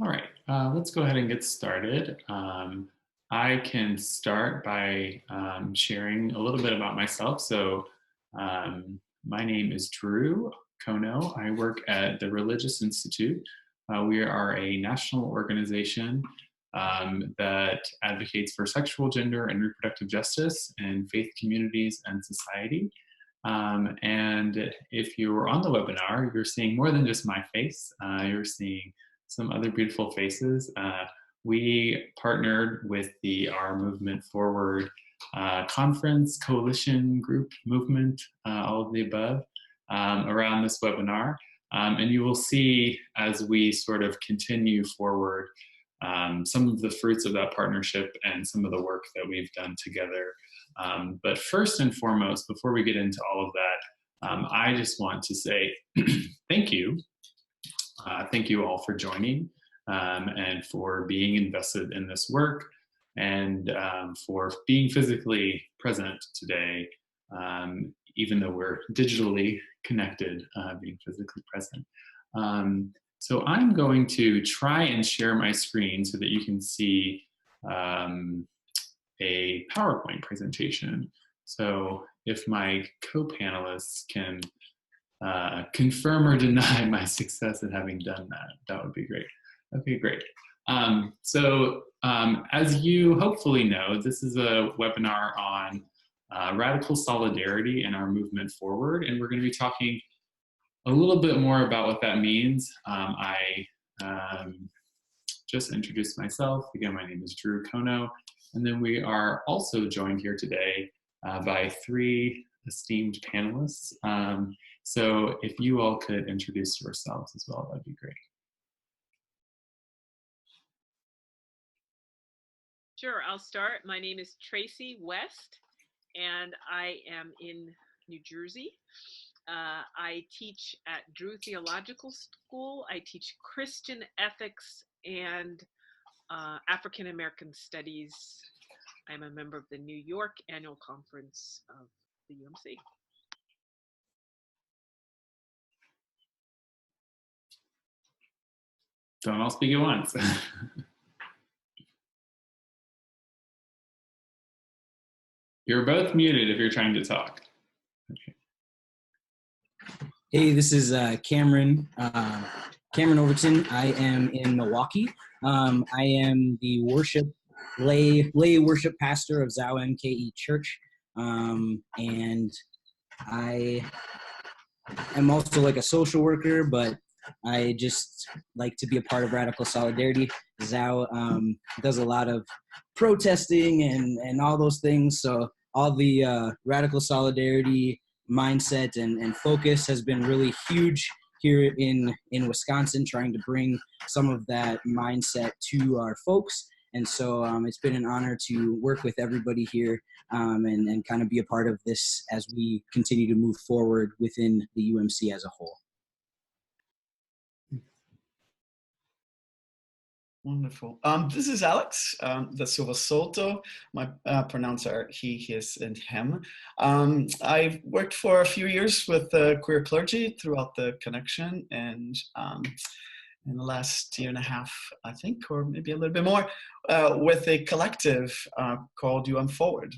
All right, let's go ahead and get started. I can start by sharing a little bit about myself. My name is Drew Kono. I work at the Religious Institute. We are a national organization that advocates for sexual, gender, and reproductive justice in faith communities and society. And if you're on the webinar, you're seeing more than just my face. You're seeing some other beautiful faces. We partnered with the Our Movement Forward conference, coalition, group, movement, all of the above around this webinar. And you will see as we sort of continue forward some of the fruits of that partnership and some of the work that we've done together. But first and foremost, before we get into all of that, I just want to say thank you. Thank you all for joining and for being invested in this work and for being physically present today, even though we're digitally connected, being physically present. So I'm going to try and share my screen so that you can see a PowerPoint presentation. So if my co-panelists can confirm or deny my success at having done that, that would be great. Okay, great. As you hopefully know, this is a webinar on radical solidarity and our movement forward, and we're going to be talking a little bit more about what that means. I just introduced myself. Again, my name is Drew Kono, and then we are also joined here today by three esteemed panelists. So if you all could introduce yourselves as well, that'd be great. Sure, I'll start. My name is Tracy West, and I am in New Jersey. I teach at Drew Theological School. I teach Christian ethics and African American studies. I'm a member of the New York Annual Conference of the UMC. Don't all speak at once. You're both muted if you're trying to talk. Okay. Hey, this is Cameron Overton. I am in Milwaukee. I am the lay worship pastor of Zao MKE Church, and I am also like a social worker, but I just like to be a part of Radical Solidarity. Zao does a lot of protesting and all those things, so all the Radical Solidarity mindset and focus has been really huge here in Wisconsin, trying to bring some of that mindset to our folks. And so it's been an honor to work with everybody here and kind of be a part of this as we continue to move forward within the UMC as a whole. Wonderful. This is Alex da Silva Soto. My pronouns are he, his, and him. I've worked for a few years with queer clergy throughout the connection, and in the last year and a half, I think, or maybe a little bit more, with a collective called Forward,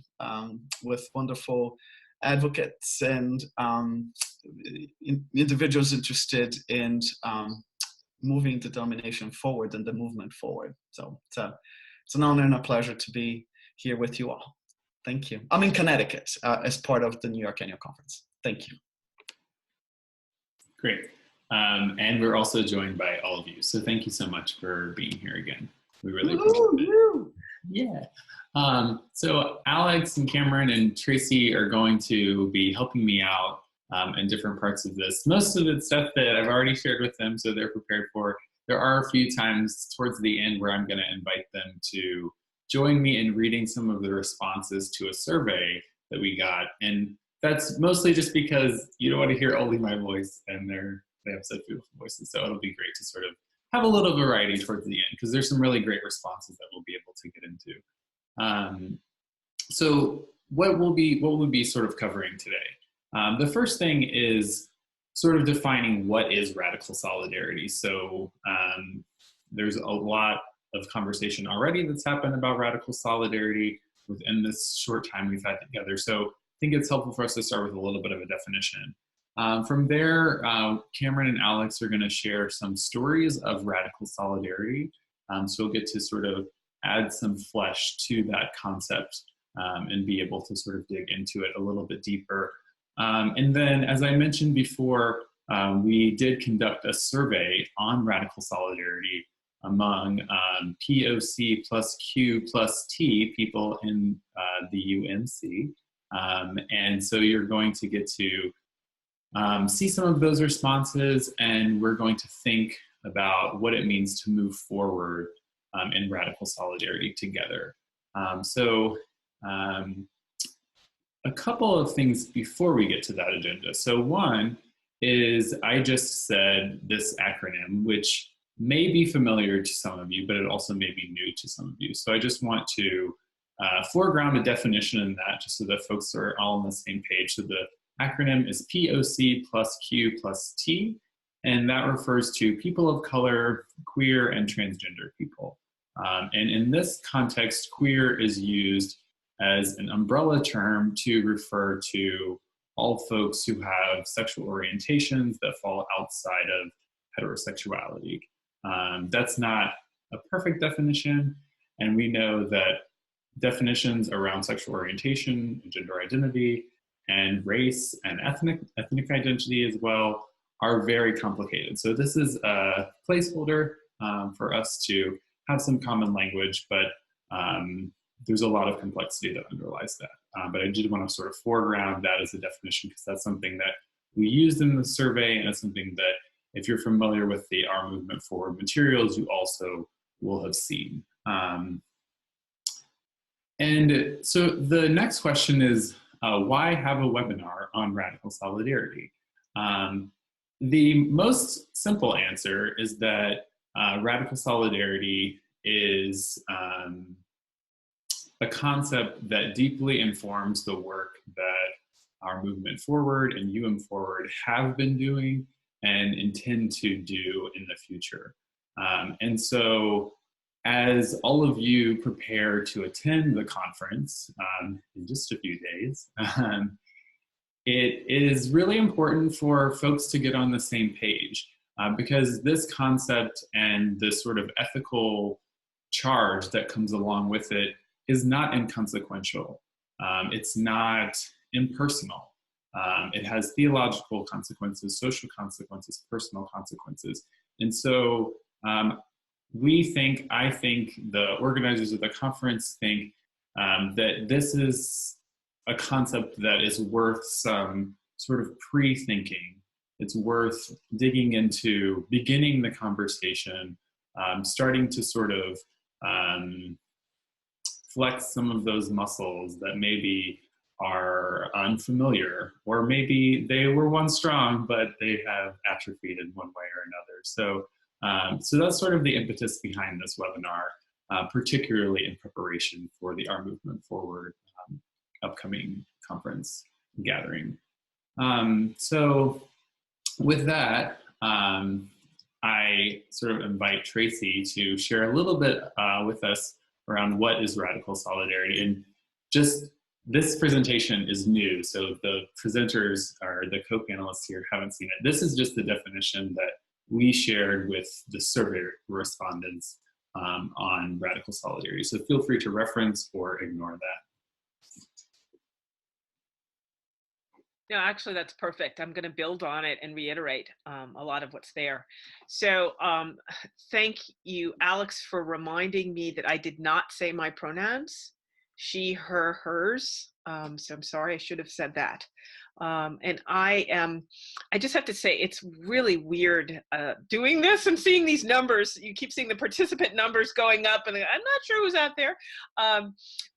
with wonderful advocates and individuals interested in moving the domination forward and the movement forward. So it's an honor and a pleasure to be here with you all. Thank you. I'm in Connecticut as part of the New York Annual Conference. Thank you. Great. And we're also joined by all of you. So thank you so much for being here again. We really appreciate it. Yeah. So Alex and Cameron and Tracy are going to be helping me out in different parts of this. Most of the stuff that I've already shared with them, so they're prepared for. There are a few times towards the end where I'm going to invite them to join me in reading some of the responses to a survey that we got. And that's mostly just because you don't want to hear only my voice, and they have such beautiful voices. So it'll be great to sort of have a little variety towards the end, because there's some really great responses that we'll be able to get into. So what we'll be sort of covering today. The first thing is sort of defining what is radical solidarity. So there's a lot of conversation already that's happened about radical solidarity within this short time we've had together. So I think it's helpful for us to start with a little bit of a definition. From there, Cameron and Alex are going to share some stories of radical solidarity. So we'll get to sort of add some flesh to that concept and be able to sort of dig into it a little bit deeper. And then, as I mentioned before, we did conduct a survey on radical solidarity among POC plus Q plus T people in the UNC. And so you're going to get to see some of those responses, and we're going to think about what it means to move forward in radical solidarity together. A couple of things before we get to that agenda. So one is, I just said this acronym, which may be familiar to some of you, but it also may be new to some of you. So I just want to foreground a definition in that, just so that folks are all on the same page. So the acronym is POC plus Q plus T, and that refers to people of color, queer, and transgender people. And in this context, queer is used as an umbrella term to refer to all folks who have sexual orientations that fall outside of heterosexuality. That's not a perfect definition, and we know that definitions around sexual orientation, gender identity, and race and ethnic identity as well are very complicated. So this is a placeholder for us to have some common language, but there's a lot of complexity that underlies that. But I did want to sort of foreground that as a definition, because that's something that we used in the survey, and it's something that if you're familiar with the Our Movement Forward materials, you also will have seen. And so the next question is, why have a webinar on radical solidarity? The most simple answer is that radical solidarity is a concept that deeply informs the work that Our Movement Forward and Forward have been doing and intend to do in the future. And so as all of you prepare to attend the conference in just a few days, it is really important for folks to get on the same page because this concept and the sort of ethical charge that comes along with it is not inconsequential. It's not impersonal. It has theological consequences, social consequences, personal consequences. And so I think the organizers of the conference think that this is a concept that is worth some sort of pre-thinking. It's worth digging into, beginning the conversation, starting to sort of flex some of those muscles that maybe are unfamiliar, or maybe they were once strong, but they have atrophied in one way or another. So that's sort of the impetus behind this webinar, particularly in preparation for the Our Movement Forward upcoming conference gathering. So with that, I sort of invite Tracy to share a little bit with us around what is radical solidarity. And just this presentation is new, so the presenters or the co-panelists here haven't seen it. This is just the definition that we shared with the survey respondents on radical solidarity. So feel free to reference or ignore that. No, actually, that's perfect. I'm going to build on it and reiterate a lot of what's there. So thank you, Alex, for reminding me that I did not say my pronouns, she, her, hers. So I'm sorry, I should have said that. And I just have to say, it's really weird doing this and seeing these numbers. You keep seeing the participant numbers going up, and I'm not sure who's out there.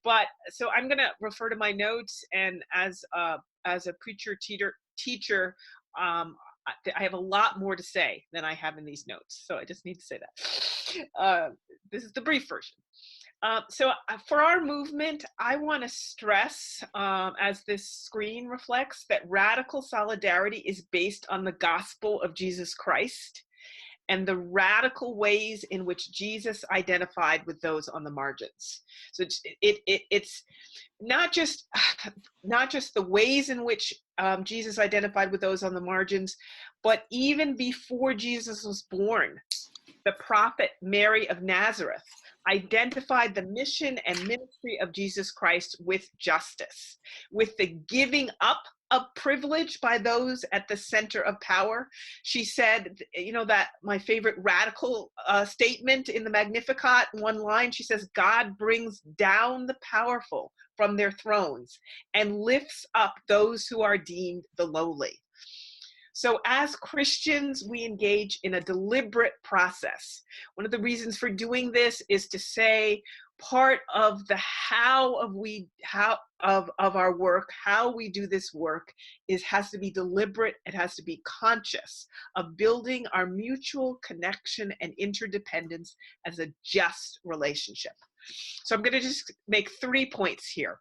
But so I'm going to refer to my notes, and as a preacher teacher, I have a lot more to say than I have in these notes. So I just need to say that. This is the brief version. So for our movement, I want to stress, as this screen reflects, that radical solidarity is based on the gospel of Jesus Christ. and the radical ways in which Jesus identified with those on the margins. So it's not just the ways in which Jesus identified with those on the margins, but even before Jesus was born, the prophet Mary of Nazareth identified the mission and ministry of Jesus Christ with justice, with the giving up of privilege by those at the center of power. She said, you know, that my favorite radical statement in the Magnificat, one line, she says, God brings down the powerful from their thrones and lifts up those who are deemed the lowly. So as Christians, we engage in a deliberate process. One of the reasons for doing this is to say part of the how of our work, how we do this work has to be deliberate. It has to be conscious of building our mutual connection and interdependence as a just relationship. So I'm going to just make 3 points here.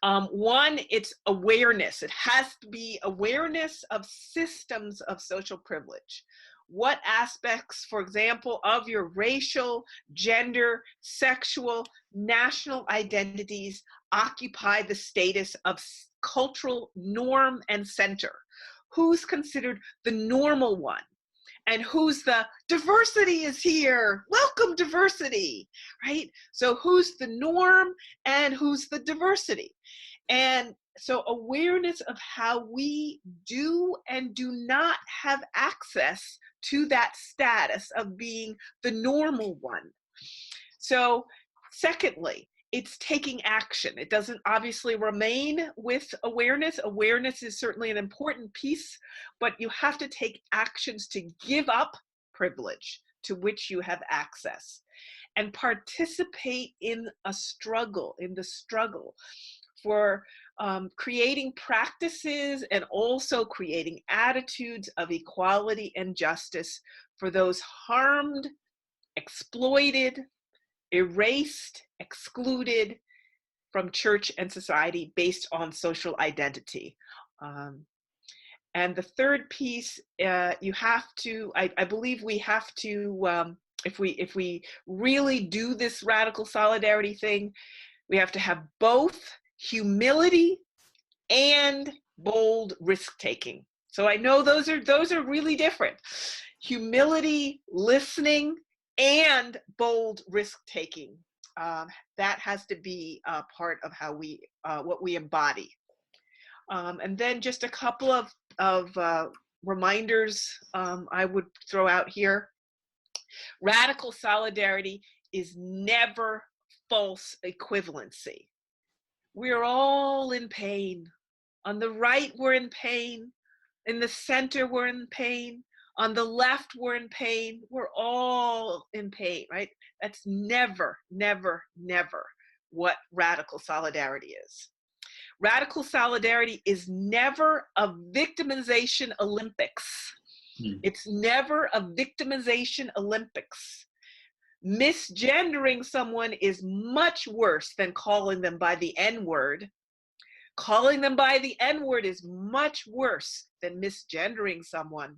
One, it's awareness. It has to be awareness of systems of social privilege. What aspects, for example, of your racial, gender, sexual, national identities occupy the status of cultural norm and center? Who's considered the normal one? And who's the diversity is here? Welcome diversity, right? So who's the norm and who's the diversity? And so awareness of how we do and do not have access to that status of being the normal one. So secondly, it's taking action. It doesn't obviously remain with awareness. Awareness is certainly an important piece, but you have to take actions to give up privilege to which you have access and participate in the struggle for creating practices and also creating attitudes of equality and justice for those harmed, exploited, erased, excluded from church and society based on social identity. And the third piece, you have to, I believe we have to, if we really do this radical solidarity thing, we have to have both humility and bold risk-taking. So I know those are really different. Humility, listening, and bold risk-taking. That has to be part of how what we embody. And then just a couple of reminders I would throw out here. Radical solidarity is never false equivalency. We're all in pain. On the right, we're in pain. In the center, we're in pain. On the left, we're in pain. We're all in pain, right? That's never, never, never what radical solidarity is. Radical solidarity is never a victimization Olympics. It's never a victimization Olympics. Misgendering someone is much worse than calling them by the N-word. Calling them by the N-word is much worse than misgendering someone.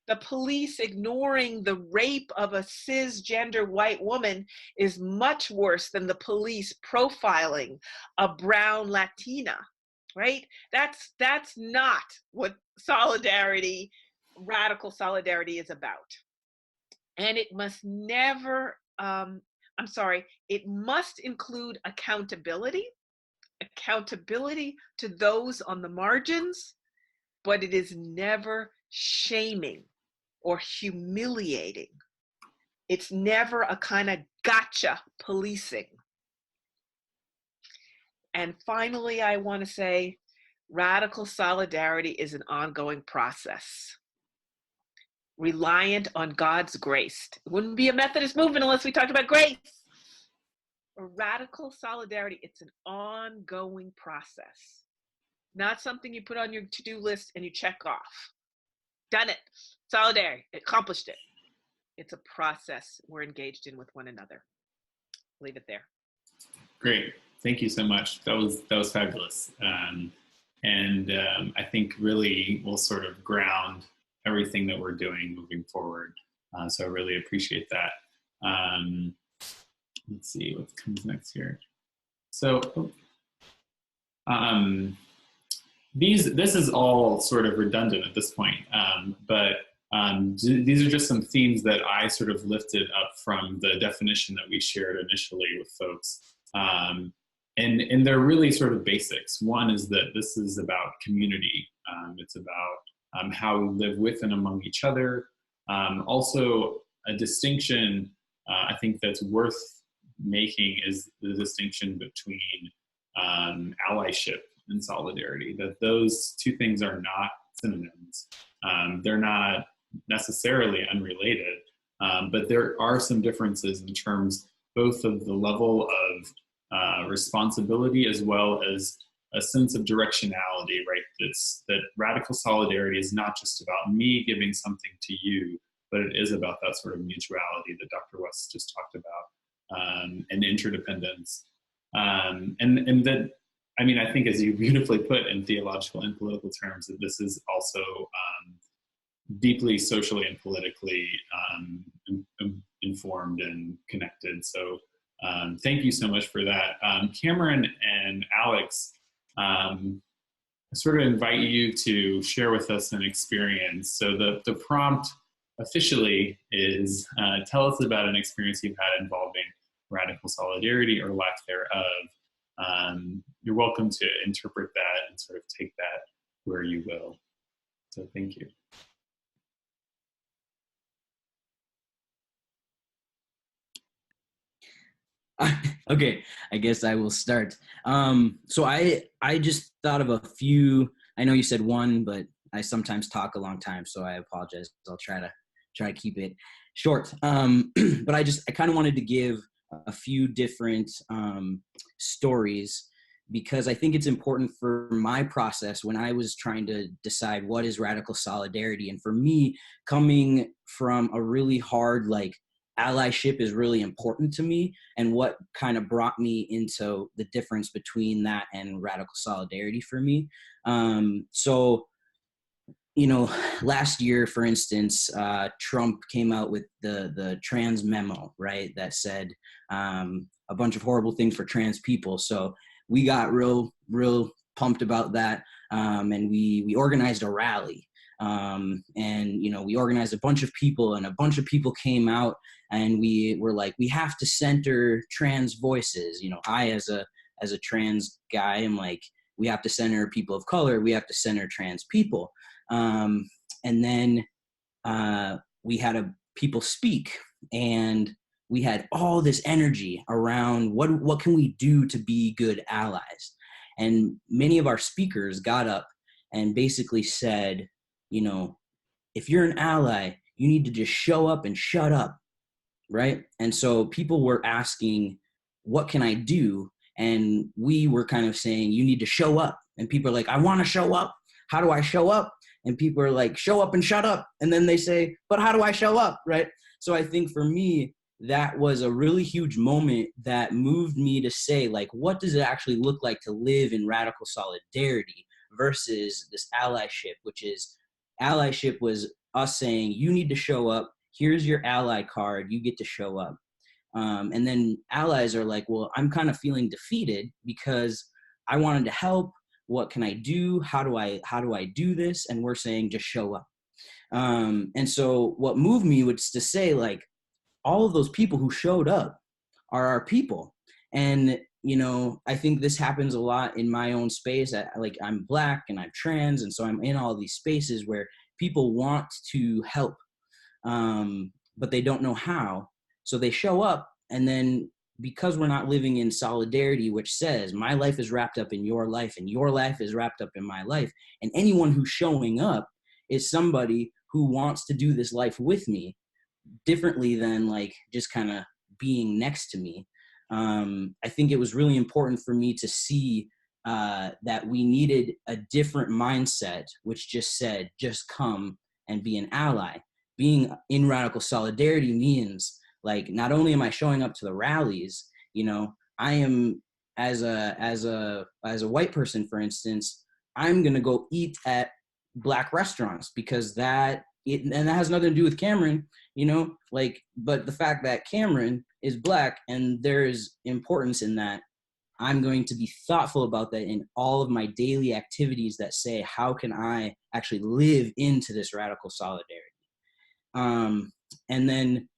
The police ignoring the rape of a cisgender white woman is much worse than the police profiling a brown Latina, right? That's not what solidarity, radical solidarity is about. And it must never, it must include accountability to those on the margins, but it is never shaming or humiliating. It's never a kind of gotcha policing. And finally, I want to say radical solidarity is an ongoing process, reliant on God's grace. It wouldn't be a Methodist movement unless we talked about grace. For radical solidarity, it's an ongoing process, not something you put on your to-do list and you check off. Done it. Solidarity. Accomplished it. It's a process we're engaged in with one another. Leave it there. Great. Thank you so much. That was fabulous. I think really will sort of ground everything that we're doing moving forward. So I really appreciate that. Let's see what comes next here. So this is all sort of redundant at this point, but these are just some themes that I sort of lifted up from the definition that we shared initially with folks. And they're really sort of basics. One is that this is about community. It's about how we live with and among each other. Also, a distinction I think that's worth making is the distinction between allyship and solidarity, that those two things are not synonyms. They're not necessarily unrelated, but there are some differences in terms both of the level of responsibility as well as a sense of directionality, right? That radical solidarity is not just about me giving something to you, but it is about that sort of mutuality that Dr. West just talked about, and interdependence. And that, I mean, I think as you beautifully put in theological and political terms, that this is also deeply socially and politically informed and connected. So thank you so much for that. Cameron and Alex, I sort of invite you to share with us an experience. So the prompt officially is tell us about an experience you've had involving radical solidarity or lack thereof. You're welcome to interpret that and sort of take that where you will. So thank you. Okay, I guess I will start. So I just thought of a few. I know you said one, but I sometimes talk a long time, so I apologize. I'll try to keep it short. But I kind of wanted to give a few different stories, because I think it's important for my process when I was trying to decide what is radical solidarity. And for me, coming from a really hard, like, allyship is really important to me, and what kind of brought me into the difference between that and radical solidarity for me. So, you know, last year, for instance, Trump came out with the trans memo, right, that said a bunch of horrible things for trans people. So we got real pumped about that, and we organized a rally. And, you know, we organized a bunch of people, and a bunch of people came out, and we were like, we have to center trans voices. You know, I, as a trans guy, am like, we have to center people of color. We have to center trans people. And then we had people speak, and we had all this energy around what can we do to be good allies. And many of our speakers got up and basically said, you know, if you're an ally, you need to just show up and shut up, right? And so people were asking, what can I do? And we were kind of saying, you need to show up. And people are like, I want to show up. How do I show up? And people are like, show up and shut up. And then they say, but how do I show up, right? So I think for me, that was a really huge moment that moved me to say, like, what does it actually look like to live in radical solidarity versus this allyship, which is, allyship was us saying, you need to show up. Here's your ally card. You get to show up. And then allies are like, well, I'm kind of feeling defeated because I wanted to help. What can I do? How do I do this? And we're saying, just show up. And so what moved me was to say, like, all of those people who showed up are our people. And, you know, I think this happens a lot in my own space. Like, I'm Black and I'm trans. And so I'm in all these spaces where people want to help, but they don't know how. So they show up, and then because we're not living in solidarity, which says my life is wrapped up in your life and your life is wrapped up in my life, and anyone who's showing up is somebody who wants to do this life with me differently than, like, just kind of being next to me. I think it was really important for me to see that we needed a different mindset, which just said, just come and be an ally. Being in radical solidarity means, like, not only am I showing up to the rallies, you know, I am, as a white person, for instance, I'm going to go eat at Black restaurants because that and that has nothing to do with Cameron, like, but the fact that Cameron is Black and there is importance in that, I'm going to be thoughtful about that in all of my daily activities that say, how can I actually live into this radical solidarity? And then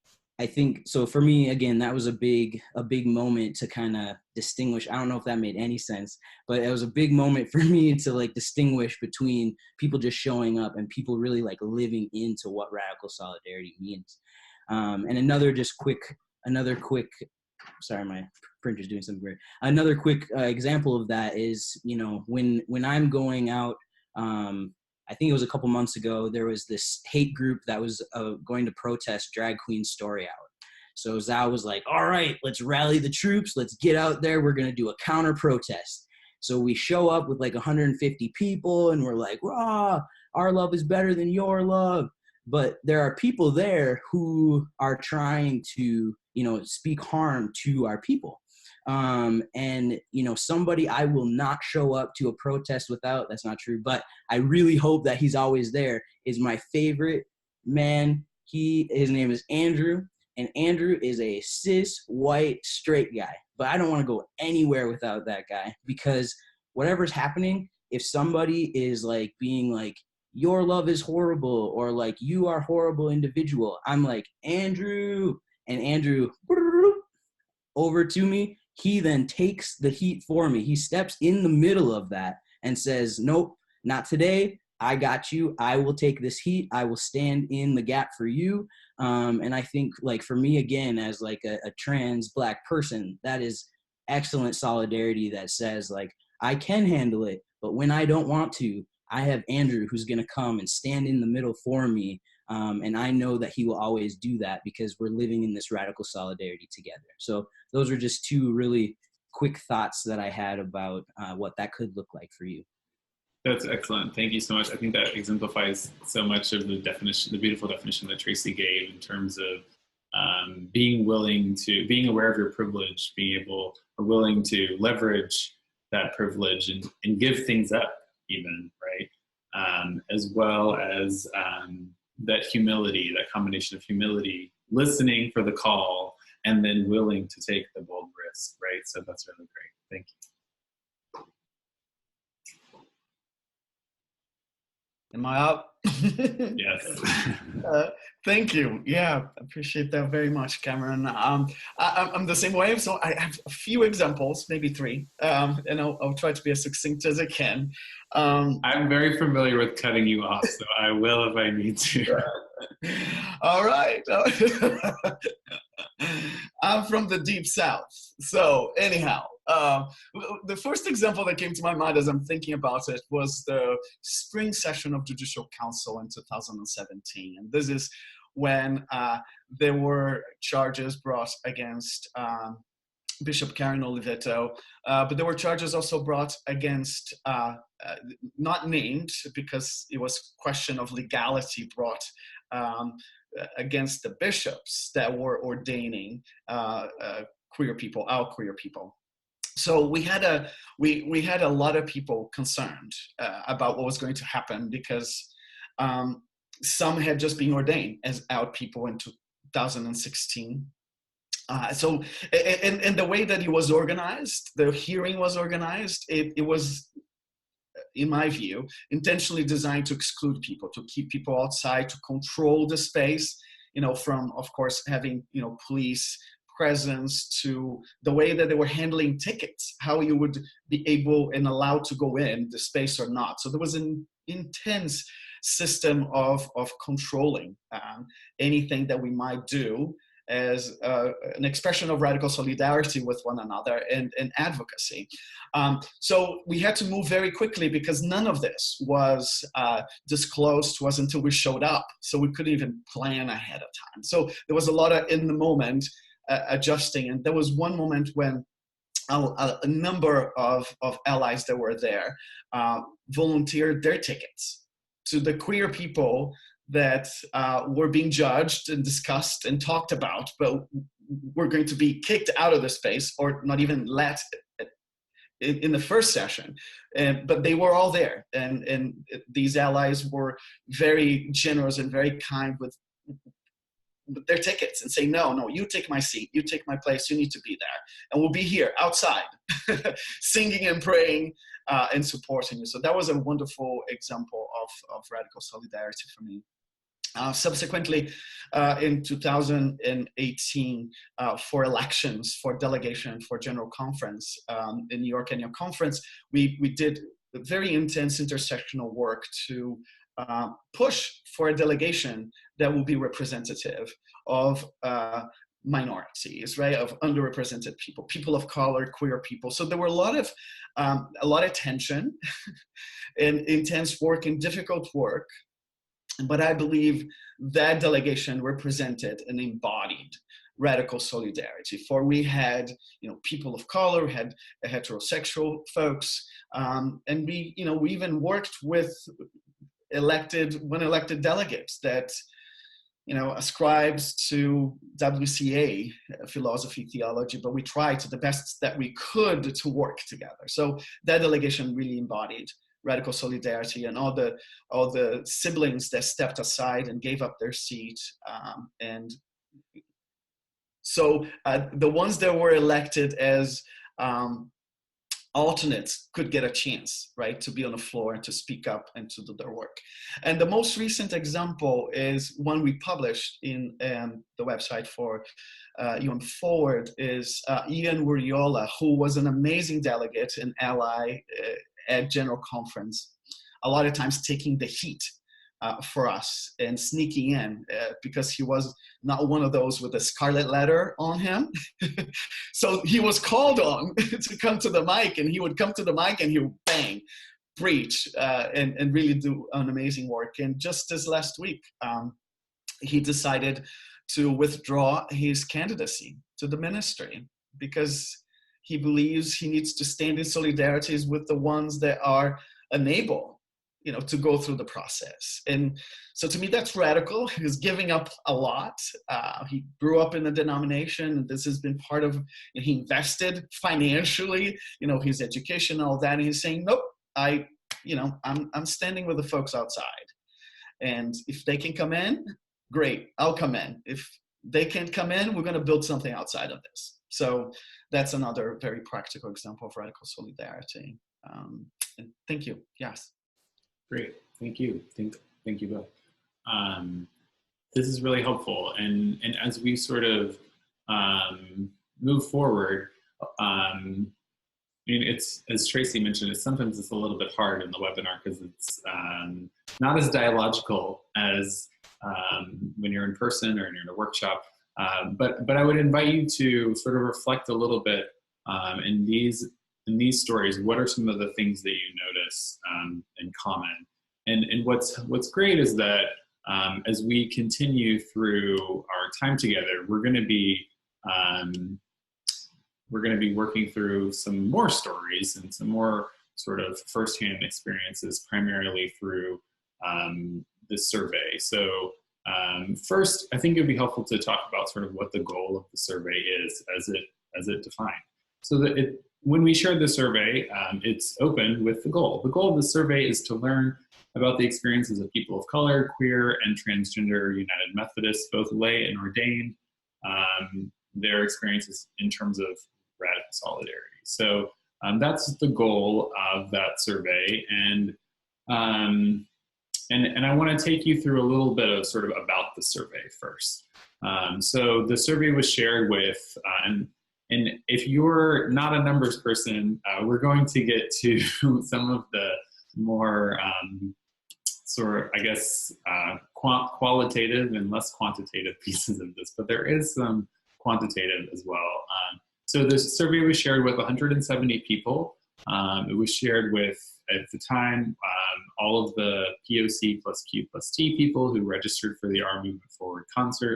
I think, so for me, again, that was a big moment to kind of distinguish. I don't know if that made any sense, but it was a big moment for me to like distinguish between people just showing up and people really like living into what radical solidarity means. And another quick, sorry, my printer's doing something great. Another quick example of that is, when I'm going out, I think it was a couple months ago, there was this hate group that was going to protest drag queen story hour. So Zao was like, all right, let's rally the troops. Let's get out there. We're going to do a counter protest. So we show up with like 150 people and we're like, rah, our love is better than your love. But there are people there who are trying to, speak harm to our people. And somebody I will not show up to a protest without, that's not true, but I really hope that he's always there, is my favorite man. His name is Andrew, and Andrew is a cis white straight guy, but I don't want to go anywhere without that guy, because whatever's happening, if somebody is like being like, your love is horrible, or like, you are a horrible individual, I'm like, Andrew, and Andrew over to me. He then takes the heat for me. He steps in the middle of that and says, nope, not today. I got you. I will take this heat. I will stand in the gap for you. And I think, like, for me, again, as like a trans Black person, that is excellent solidarity that says, like, I can handle it, but when I don't want to, I have Andrew who's going to come and stand in the middle for me. And I know that he will always do that because we're living in this radical solidarity together. So those are just two really quick thoughts that I had about what that could look like for you. That's excellent. Thank you so much. I think that exemplifies so much of the beautiful definition that Tracy gave in terms of being aware of your privilege, willing to leverage that privilege and give things up even, right? As well as that humility, that combination of humility, listening for the call, and then willing to take the bold risk, right? So that's really great. Thank you. Am I up? Yes. Thank you. Yeah, appreciate that very much, Cameron. I'm the same way, so I have a few examples, maybe three, and I'll try to be as succinct as I can. I'm very familiar with cutting you off, so I will if I need to. All right. I'm from the Deep South. So anyhow, the first example that came to my mind as I'm thinking about it was the spring session of Judicial Council in 2017. And this is when there were charges brought against Bishop Karen Oliveto, but there were charges also brought against, not named because it was question of legality, brought against the bishops that were ordaining queer people, our queer people. So we had a lot of people concerned about what was going to happen because some had just been ordained as out people in 2016. So, and the way that it was organized, the hearing was organized, it was, in my view, intentionally designed to exclude people, to keep people outside, to control the space, from, of course, having, police presence, to the way that they were handling tickets, how you would be able and allowed to go in the space or not. So there was an intense system of controlling anything that we might do as an expression of radical solidarity with one another and advocacy. So we had to move very quickly because none of this was disclosed to us until we showed up. So we couldn't even plan ahead of time. So there was a lot of in the moment adjusting. And there was one moment when a number of allies that were there volunteered their tickets to the queer people that were being judged and discussed and talked about, but were going to be kicked out of the space or not even let in the first session, but they were all there, and these allies were very generous and very kind with their tickets and say, no, you take my seat, you take my place, you need to be there, and we'll be here outside singing and praying and supporting you. So that was a wonderful example of radical solidarity for me. Subsequently, in 2018, for elections, for delegation, for General Conference in New York Annual Conference, we did very intense intersectional work to push for a delegation that will be representative of minorities, right, of underrepresented people, people of color, queer people. So there were a lot of tension and intense work and difficult work. But I believe that delegation represented and embodied radical solidarity. For we had, people of color, we had heterosexual folks, and we even worked with elected delegates that, ascribes to WCA philosophy, theology, but we tried to the best that we could to work together. So that delegation really embodied radical solidarity, and all the siblings that stepped aside and gave up their seat. And so the ones that were elected as alternates could get a chance, right, to be on the floor and to speak up and to do their work. And the most recent example is one we published in the website for Forward, is Ian Wuriola, who was an amazing delegate and ally at General Conference, a lot of times taking the heat for us and sneaking in because he was not one of those with a scarlet letter on him. So he was called on to come to the mic, and he would come to the mic and he would bang, preach, and really do an amazing work. And just this last week, he decided to withdraw his candidacy to the ministry because he believes he needs to stand in solidarity with the ones that are unable, to go through the process. And so to me, that's radical. He was giving up a lot. He grew up in a denomination, and this has been part of, he invested financially, his education, all that. And he's saying, nope, I'm standing with the folks outside. And if they can come in, great, I'll come in. If they can't come in, we're going to build something outside of this. So that's another very practical example of radical solidarity. And thank you. Yes. Great. Thank you. Thank you both. This is really helpful. And as we sort of move forward, it's, as Tracy mentioned, sometimes it's a little bit hard in the webinar because it's not as dialogical as when you're in person or you're in a workshop. But I would invite you to sort of reflect a little bit in these stories. What are some of the things that you notice in common? And what's great is that as we continue through our time together, we're going to be working through some more stories and some more sort of firsthand experiences, primarily through this survey. So first, I think it'd be helpful to talk about sort of what the goal of the survey is as it defined. So that when we shared the survey, it's opened with the goal. The goal of the survey is to learn about the experiences of people of color, queer, and transgender United Methodists, both lay and ordained, their experiences in terms of radical solidarity. So that's the goal of that survey. And I want to take you through a little bit of sort of about the survey first. So the survey was shared with, and if you're not a numbers person, we're going to get to some of the more sort of, I guess, qualitative and less quantitative pieces of this, but there is some quantitative as well. So the survey was shared with 170 people. It was shared with, at the time, all of the POC plus Q plus T people who registered for the Our Movement Forward conference.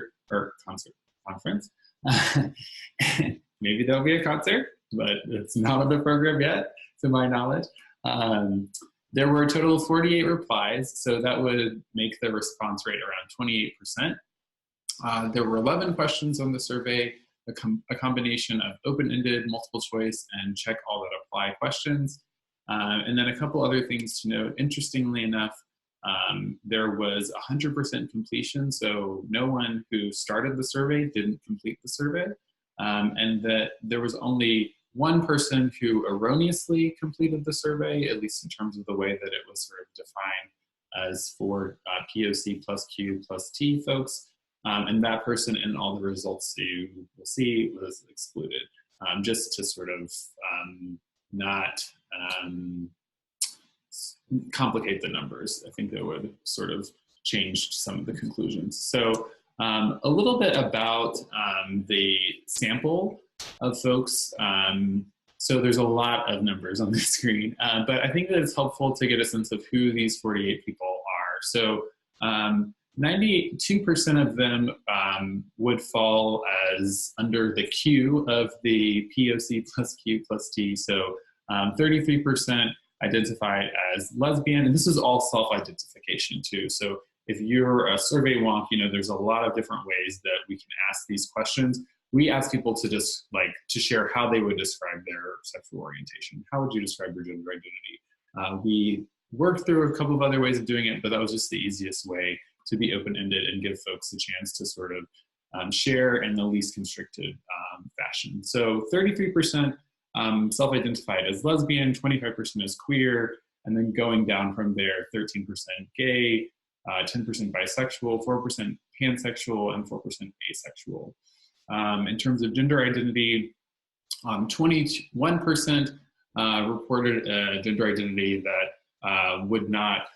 Maybe there'll be a concert, but it's not on the program yet, to my knowledge. There were a total of 48 replies, so that would make the response rate around 28%. There were 11 questions on the survey, a combination of open-ended, multiple choice, and check all that up apply questions. And then a couple other things to note. Interestingly enough, there was 100% completion, so no one who started the survey didn't complete the survey, and that there was only one person who erroneously completed the survey, at least in terms of the way that it was sort of defined as for POC plus Q plus T folks, and that person in all the results that you will see was excluded, just to sort of not complicate the numbers. I think that would sort of change some of the conclusions. So a little bit about the sample of folks. So there's a lot of numbers on the screen, but I think that it's helpful to get a sense of who these 48 people are. So 92% of them would fall as under the Q of the POC plus Q plus T. So 33% identified as lesbian, and this is all self-identification too. So if you're a survey wonk, you know, there's a lot of different ways that we can ask these questions. We ask people to just to share how they would describe their sexual orientation. How would you describe your gender identity? We worked through a couple of other ways of doing it, but that was just the easiest way to be open-ended and give folks a chance to sort of share in the least constricted fashion. So 33% self-identified as lesbian, 25% as queer, and then going down from there, 13% gay, 10% bisexual, 4% pansexual, and 4% asexual. In terms of gender identity, 21% reported a gender identity that would not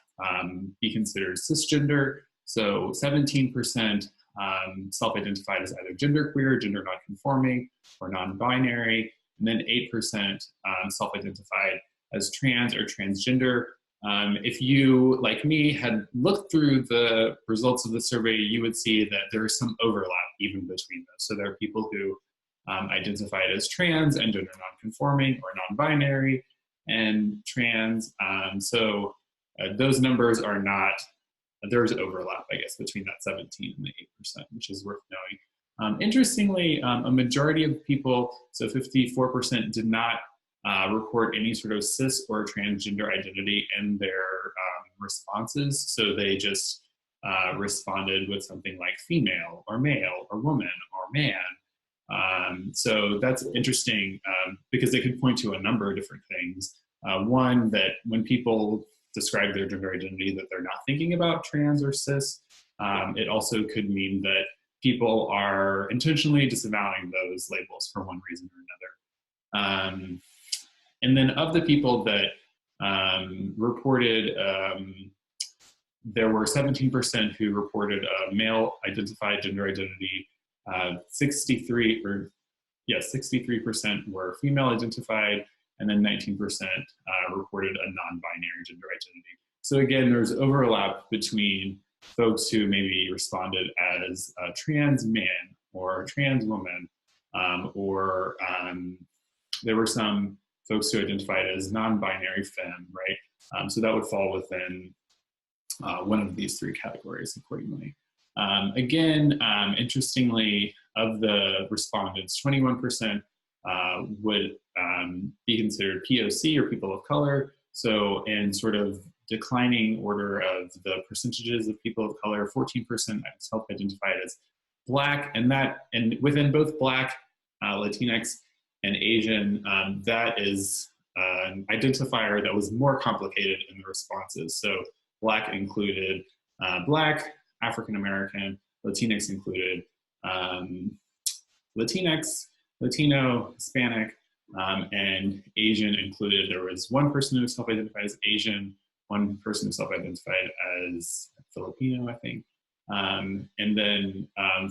be considered cisgender. So 17% self-identified as either genderqueer, gender nonconforming, or non-binary, and then 8% self-identified as trans or transgender. If you, like me, had looked through the results of the survey, you would see that there is some overlap even between those. So there are people who identified as trans and gender nonconforming or non-binary and trans. So those numbers are not, there's overlap, I guess, between that 17 and the 8%, which is worth knowing. Interestingly, a majority of people, so 54%, did not report any sort of cis or transgender identity in their responses. So they just responded with something like female or male or woman or man. So that's interesting because they could point to a number of different things. One, that when people describe their gender identity, that they're not thinking about trans or cis. It also could mean that people are intentionally disavowing those labels for one reason or another. And then of the people that reported, there were 17% who reported a male-identified gender identity. 63% were female-identified, and then 19% reported a non-binary gender identity. So again, there's overlap between folks who maybe responded as a trans man or a trans woman, or there were some folks who identified as non-binary femme, right? So that would fall within one of these three categories accordingly. Again, interestingly, of the respondents, 21% would be considered POC or people of color. So in sort of declining order of the percentages of people of color, 14% self-identified as Black, and within both Black, Latinx, and Asian, that is an identifier that was more complicated in the responses. So Black included Black, African American, Latinx included Latinx, Latino, Hispanic, and Asian included. There was one person who self-identified as Asian, one person who self-identified as Filipino, I think. And then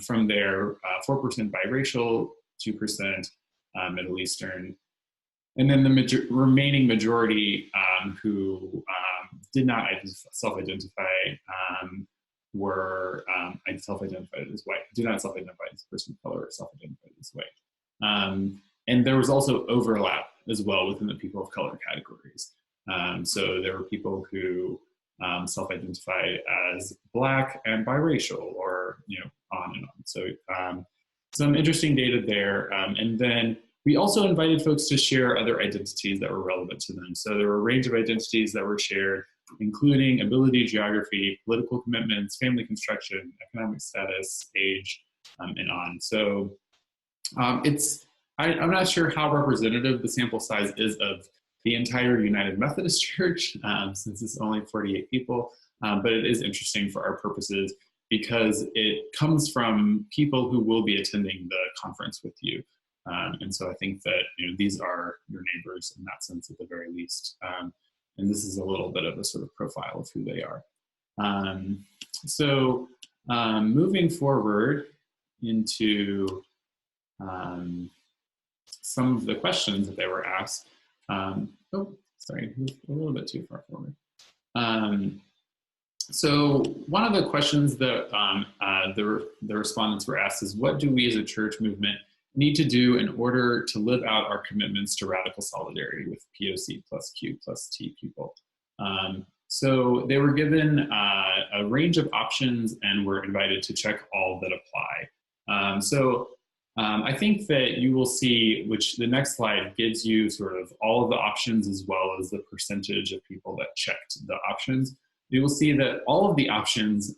from there, 4% biracial, 2% Middle Eastern, and then the remaining majority who did not self-identify were self-identified as white, did not self-identify as a person of color, or self-identified as white. And there was also overlap as well within the people of color categories. So there were people who self-identified as Black and biracial, or on and on. So some interesting data there. And then we also invited folks to share other identities that were relevant to them. So there were a range of identities that were shared, including ability, geography, political commitments, family construction, economic status, age, and on. So I'm not sure how representative the sample size is of the entire United Methodist Church, since it's only 48 people, but it is interesting for our purposes because it comes from people who will be attending the conference with you. And so I think that these are your neighbors in that sense at the very least. And this is a little bit of a sort of profile of who they are. Moving forward into some of the questions that they were asked. Oh, sorry, a little bit too far forward. So one of the questions that the respondents were asked is, what do we as a church movement need to do in order to live out our commitments to radical solidarity with POC plus Q plus T people? So they were given a range of options and were invited to check all that apply. I think that you will see, which the next slide gives you sort of all of the options as well as the percentage of people that checked the options. You will see that all of the options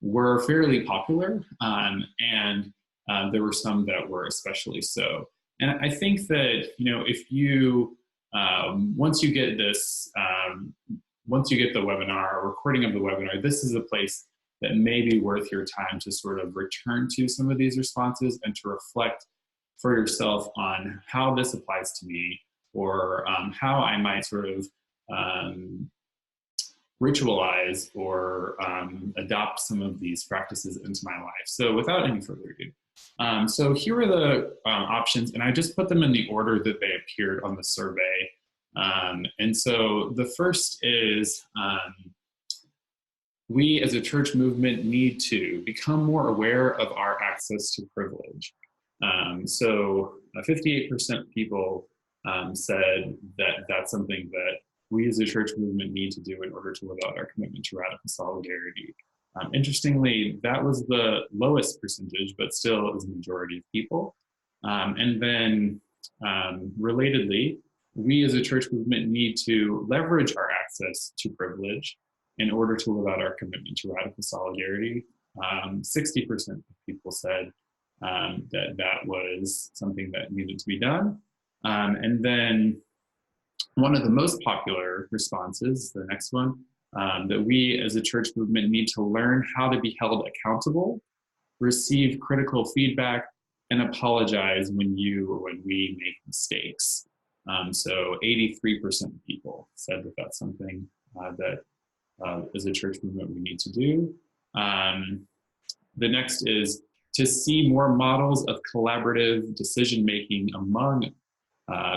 were fairly popular, and there were some that were especially so. And I think that, if you, once you get this, once you get the webinar, a recording of the webinar, this is a place that may be worth your time to sort of return to some of these responses and to reflect for yourself on how this applies to me, or how I might sort of ritualize or adopt some of these practices into my life. So without any further ado, so here are the options, and I just put them in the order that they appeared on the survey. And so the first is, we as a church movement need to become more aware of our access to privilege. So 58% people said that that's something that we as a church movement need to do in order to live out our commitment to radical solidarity. Interestingly, that was the lowest percentage, but still is a majority of people. And then relatedly, we as a church movement need to leverage our access to privilege in order to live out our commitment to radical solidarity. 60% of people said that was something that needed to be done. And then one of the most popular responses, the next one, that we as a church movement need to learn how to be held accountable, receive critical feedback, and apologize when we make mistakes. So 83% of people said that that's something that as a church movement we need to do. The next is to see more models of collaborative decision-making among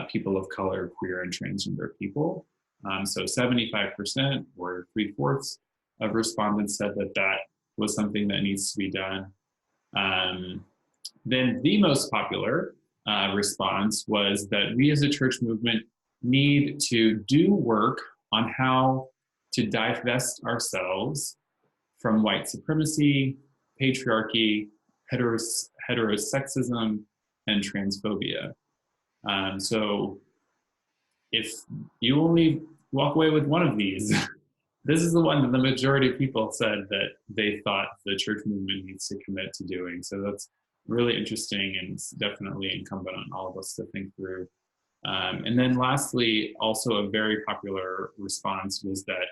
people of color, queer, and transgender people. So 75%, or 3/4 of respondents, said that that was something that needs to be done. Then the most popular response was that we as a church movement need to do work on how to divest ourselves from white supremacy, patriarchy, heterosexism, and transphobia. So if you only walk away with one of these, this is the one that the majority of people said that they thought the church movement needs to commit to doing. So that's really interesting, and it's definitely incumbent on all of us to think through. And then lastly, also a very popular response was that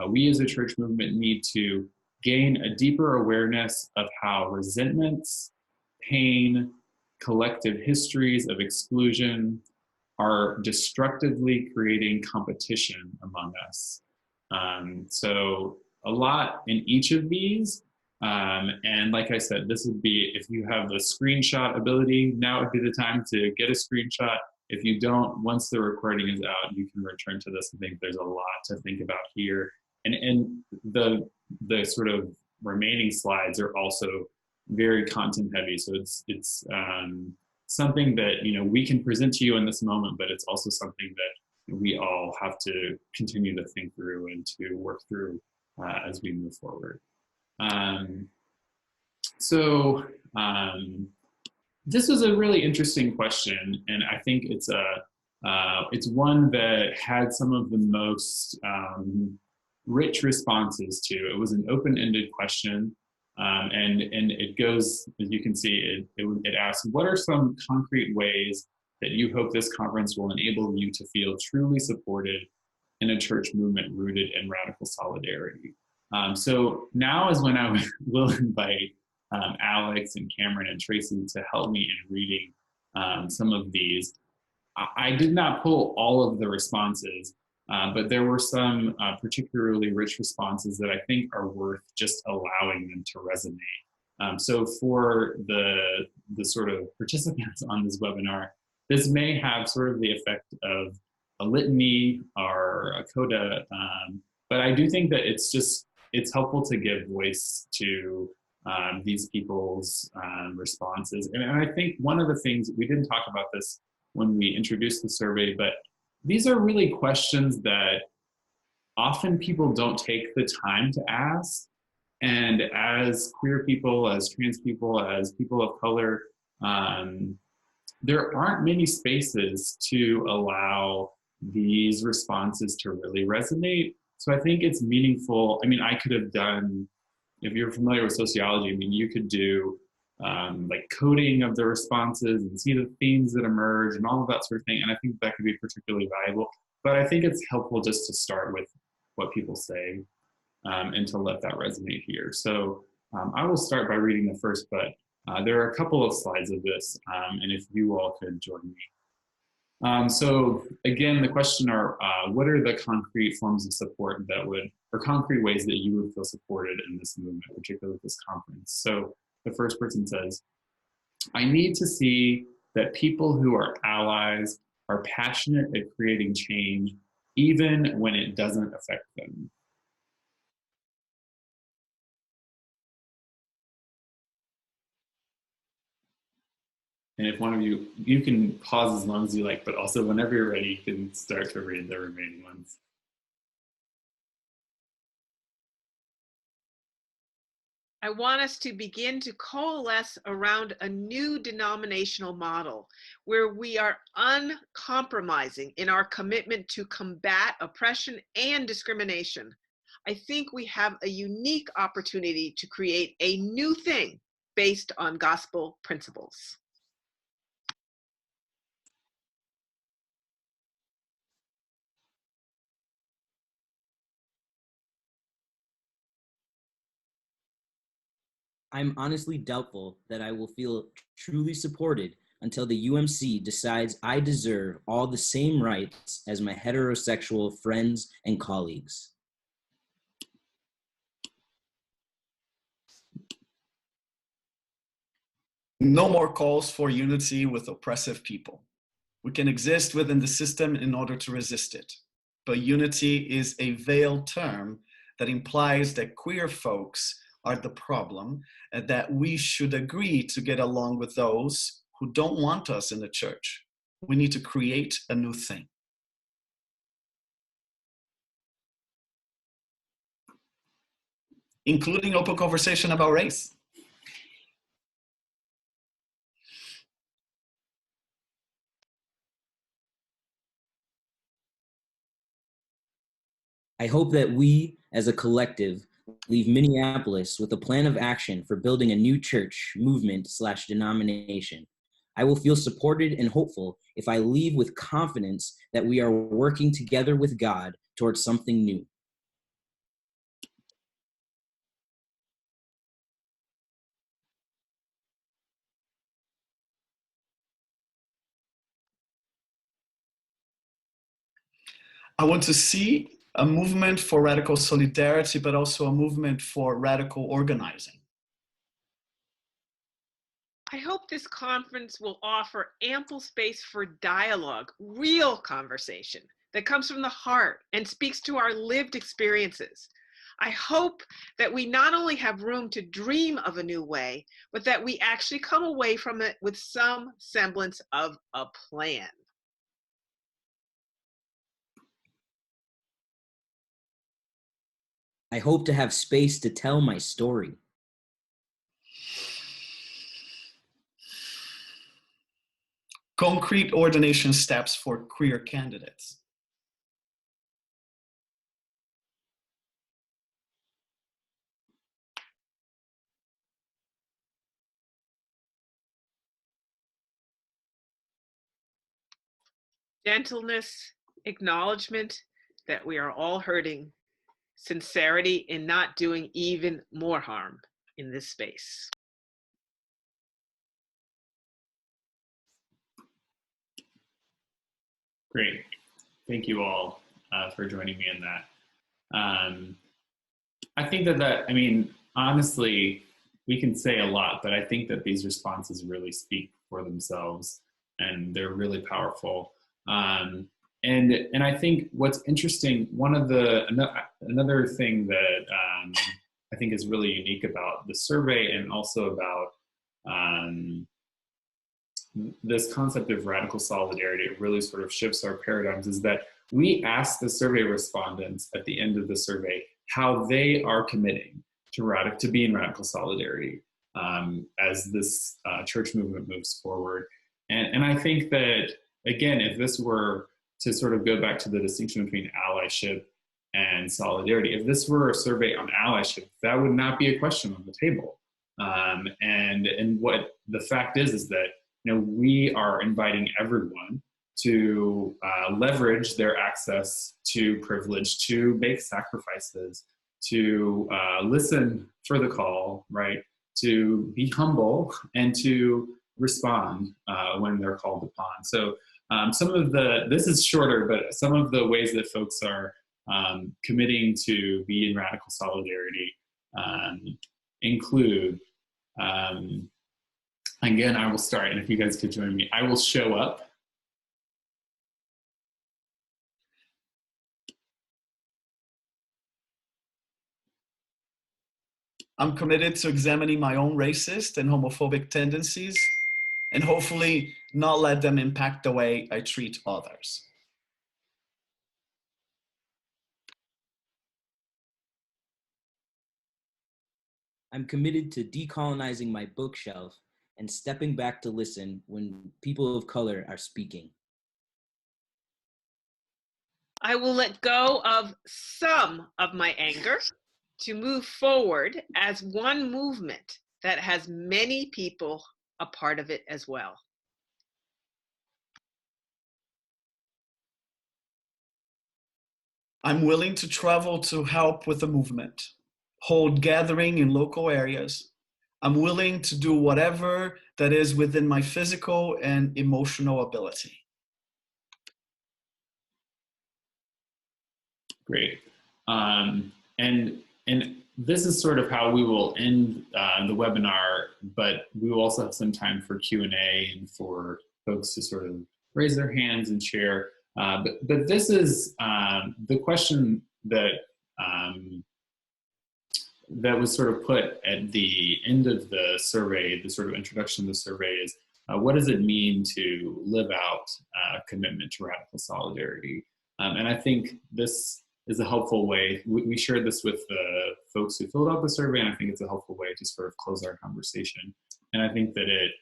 we as a church movement need to gain a deeper awareness of how resentments, pain, collective histories of exclusion are destructively creating competition among us. So a lot in each of these. And like I said, this would be, if you have the screenshot ability, now would be the time to get a screenshot. If you don't, once the recording is out, you can return to this. I think there's a lot to think about here. And the sort of remaining slides are also very content heavy. So it's something that we can present to you in this moment, but it's also something that we all have to continue to think through and to work through as we move forward. This was a really interesting question, and I think it's one that had some of the most rich responses to. It was an open-ended question, and it goes, as you can see, it asks, what are some concrete ways that you hope this conference will enable you to feel truly supported in a church movement rooted in radical solidarity? So now is when I will invite Alex and Cameron and Tracy to help me in reading some of these. I did not pull all of the responses, but there were some particularly rich responses that I think are worth just allowing them to resonate. So for the sort of participants on this webinar, this may have sort of the effect of a litany or a coda, but I do think that it's helpful to give voice to these people's responses. And I think one of the things, we didn't talk about this when we introduced the survey, but these are really questions that often people don't take the time to ask. And as queer people, as trans people, as people of color, there aren't many spaces to allow these responses to really resonate. So I think it's meaningful. I mean, I could have done, if you're familiar with sociology, I mean, you could do like coding of the responses and see the themes that emerge and all of that sort of thing. And I think that could be particularly valuable. But I think it's helpful just to start with what people say and to let that resonate here. So I will start by reading the first, but there are a couple of slides of this, and if you all could join me. So again, the question are, what are the concrete forms of support that would, or concrete ways that you would feel supported in this movement, particularly with this conference? So the first person says, I need to see that people who are allies are passionate at creating change, even when it doesn't affect them. And if one of you can pause as long as you like, but also whenever you're ready, you can start to read the remaining ones. I want us to begin to coalesce around a new denominational model where we are uncompromising in our commitment to combat oppression and discrimination. I think we have a unique opportunity to create a new thing based on gospel principles. I'm honestly doubtful that I will feel truly supported until the UMC decides I deserve all the same rights as my heterosexual friends and colleagues. No more calls for unity with oppressive people. We can exist within the system in order to resist it. But unity is a veiled term that implies that queer folks are the problem and that we should agree to get along with those who don't want us in the church. We need to create a new thing. Including open conversation about race. I hope that we, as a collective, leave Minneapolis with a plan of action for building a new church, movement/denomination. I will feel supported and hopeful if I leave with confidence that we are working together with God towards something new. I want to see a movement for radical solidarity, but also a movement for radical organizing. I hope this conference will offer ample space for dialogue, real conversation that comes from the heart and speaks to our lived experiences. I hope that we not only have room to dream of a new way, but that we actually come away from it with some semblance of a plan. I hope to have space to tell my story. concrete ordination steps for queer candidates. Gentleness, acknowledgement that we are all hurting, sincerity in not doing even more harm in this space. Great. Thank you all for joining me in that. I think I mean, honestly, we can say a lot, but I think that these responses really speak for themselves and they're really powerful. And I think what's interesting, another thing that I think is really unique about the survey and also about this concept of radical solidarity, it really sort of shifts our paradigms, is that we asked the survey respondents at the end of the survey how they are committing to be in radical solidarity as this church movement moves forward. And I think that, again, if this were to sort of go back to the distinction between allyship and solidarity, if this were a survey on allyship, that would not be a question on the table. And what the fact is that we are inviting everyone to leverage their access to privilege, to make sacrifices, to listen for the call, right? To be humble and to respond when they're called upon. So this is shorter, but some of the ways that folks are committing to be in radical solidarity include, again, I will start, and if you guys could join me, I will show up. I'm committed to examining my own racist and homophobic tendencies and hopefully not let them impact the way I treat others. I'm committed to decolonizing my bookshelf and stepping back to listen when people of color are speaking. I will let go of some of my anger to move forward as one movement that has many people a part of it as well. I'm willing to travel to help with the movement, hold gathering in local areas. I'm willing to do whatever that is within my physical and emotional ability. Great. And this is sort of how we will end the webinar, but we will also have some time for Q&A and for folks to sort of raise their hands and share. But this is the question that that was sort of put at the end of the survey, the sort of introduction to the survey is, what does it mean to live out a commitment to radical solidarity? And I think this is a helpful way. We shared this with the folks who filled out the survey, and I think it's a helpful way to sort of close our conversation. And I think that it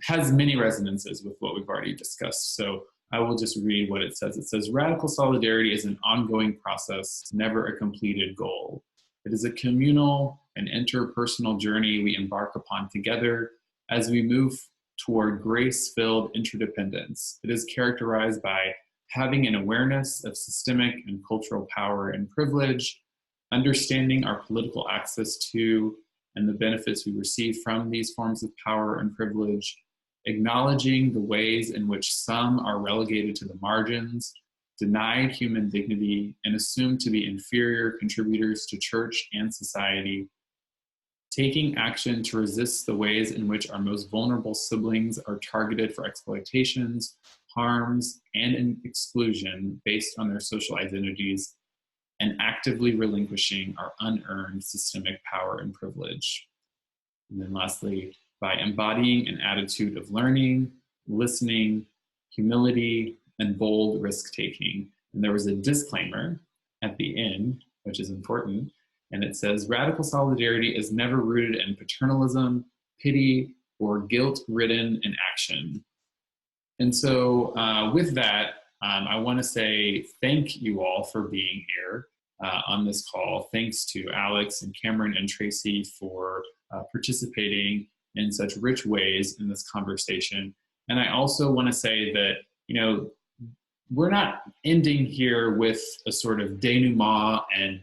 has many resonances with what we've already discussed. So I will just read what it says. It says, radical solidarity is an ongoing process, never a completed goal. It is a communal and interpersonal journey we embark upon together as we move toward grace-filled interdependence. It is characterized by having an awareness of systemic and cultural power and privilege, understanding our political access to and the benefits we receive from these forms of power and privilege, acknowledging the ways in which some are relegated to the margins, denied human dignity, and assumed to be inferior contributors to church and society, taking action to resist the ways in which our most vulnerable siblings are targeted for exploitations, harms, and exclusion based on their social identities, and actively relinquishing our unearned systemic power and privilege. And then lastly, by embodying an attitude of learning, listening, humility, and bold risk-taking. And there was a disclaimer at the end, which is important, and it says, radical solidarity is never rooted in paternalism, pity, or guilt-ridden inaction. And so with that, I want to say thank you all for being here on this call. Thanks to Alex and Cameron and Tracy for participating in such rich ways in this conversation. And I also want to say that, you know, we're not ending here with a sort of denouement and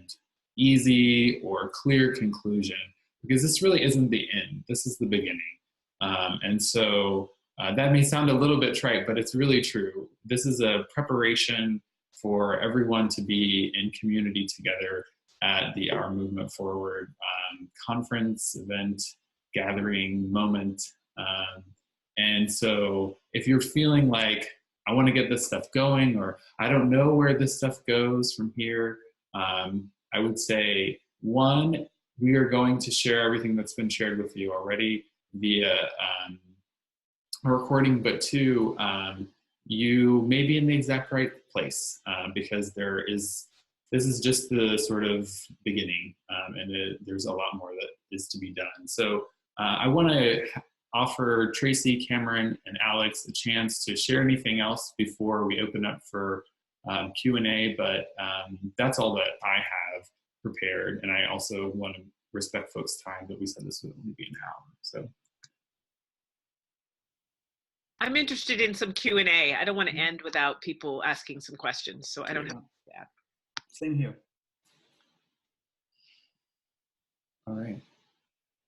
easy or clear conclusion, because this really isn't the end. This is the beginning. And so that may sound a little bit trite, but it's really true. This is a preparation for everyone to be in community together at the Our Movement Forward conference, event, gathering, moment. And so if you're feeling like, I want to get this stuff going, or I don't know where this stuff goes from here, I would say, one, we are going to share everything that's been shared with you already via a recording, but two, you may be in the exact right place because this is just the sort of beginning, and there's a lot more that is to be done. So I want to offer Tracy, Cameron, and Alex a chance to share anything else before we open up for Q&A, but that's all that I have prepared, and I also want to respect folks' time, but we said this would only be an hour. So I'm interested in some Q&A. I don't want to end without people asking some questions, so I don't have that. Same here. All right.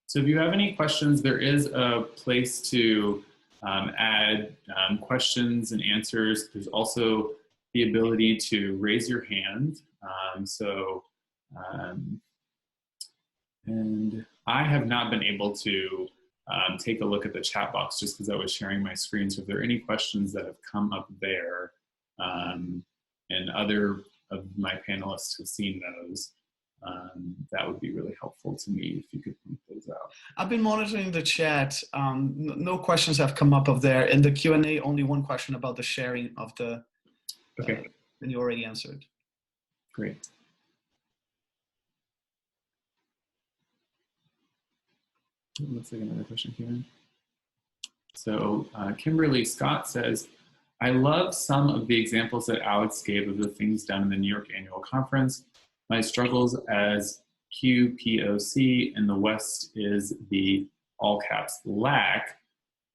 So if you have any questions, there is a place to add questions and answers. There's also the ability to raise your hand. And I have not been able to take a look at the chat box just because I was sharing my screen. So if there are any questions that have come up there, and other of my panelists have seen those, that would be really helpful to me if you could point those out. I've been monitoring the chat. No questions have come up of there. In the Q&A, only one question about the sharing of the, okay. And you already answered. Great. Looks like another question here. So Kimberly Scott says, I love some of the examples that Alex gave of the things done in the New York Annual Conference. My struggles as QPOC in the West is the, all caps, lack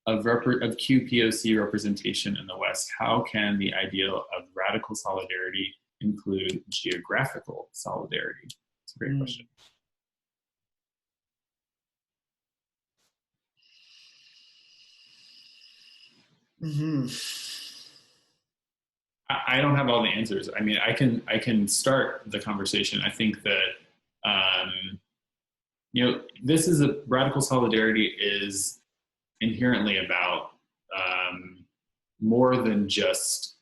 of QPOC representation in the West. How can the ideal of radical solidarity include geographical solidarity? It's a great question. Mm-hmm. I don't have all the answers. I mean, I can start the conversation. I think that you know, this is a radical solidarity is inherently about more than just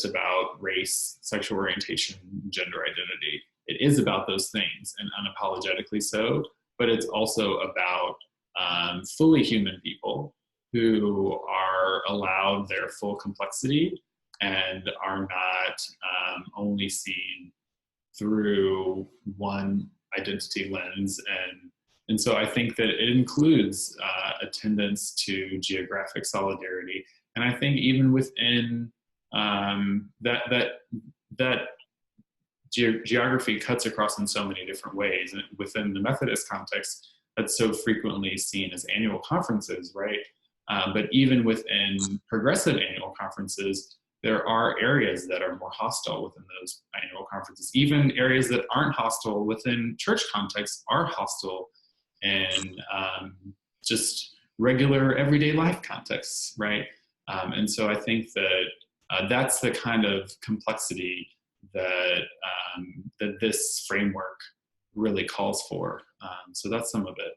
about race, sexual orientation, gender identity. It is about those things, and unapologetically so. But it's also about fully human people who are allowed their full complexity and are not only seen through one identity lens. And so I think that it includes attendance to geographic solidarity. And I think even within that geography cuts across in so many different ways. And within the Methodist context, that's so frequently seen as annual conferences, right? But even within progressive annual conferences, there are areas that are more hostile within those annual conferences. Even areas that aren't hostile within church contexts are hostile in just regular everyday life contexts, right? And so I think that that's the kind of complexity that that this framework really calls for. So that's some of it.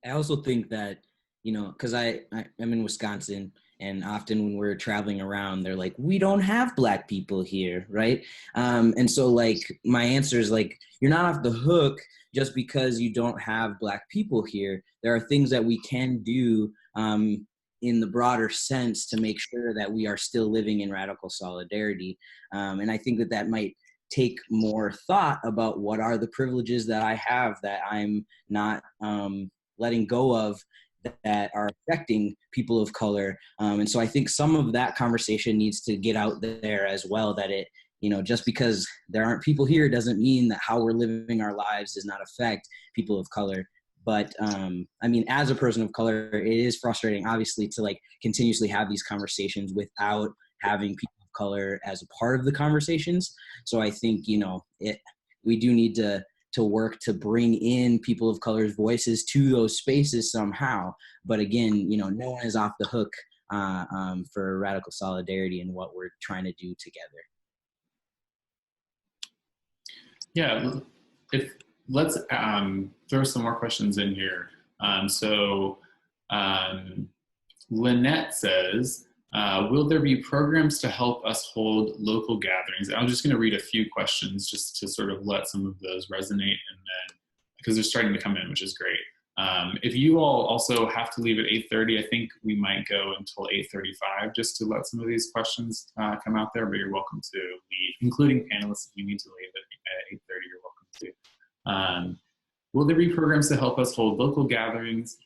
I also think that, you know, because I'm in Wisconsin, and often when we're traveling around, they're like, we don't have Black people here, right? And so, like, my answer is, like, you're not off the hook just because you don't have Black people here. There are things that we can do in the broader sense to make sure that we are still living in radical solidarity. And I think that might take more thought about what are the privileges that I have that I'm not letting go of that are affecting people of color. And so I think some of that conversation needs to get out there as well, that it, just because there aren't people here doesn't mean that how we're living our lives does not affect people of color. But as a person of color, it is frustrating, obviously, to like continuously have these conversations without having people of color as a part of the conversations. So I think, we do need to work to bring in people of color's voices to those spaces somehow. But again, no one is off the hook for radical solidarity and what we're trying to do together. Yeah, let's throw some more questions in here. Lynette says, will there be programs to help us hold local gatherings? I'm just going to read a few questions just to sort of let some of those resonate, and then because they're starting to come in, which is great. If you all also have to leave at 8:30, I think we might go until 8:35 just to let some of these questions come out there, but you're welcome to leave, including panelists. If you need to leave at 8:30, you're welcome to. Will there be programs to help us hold local gatherings?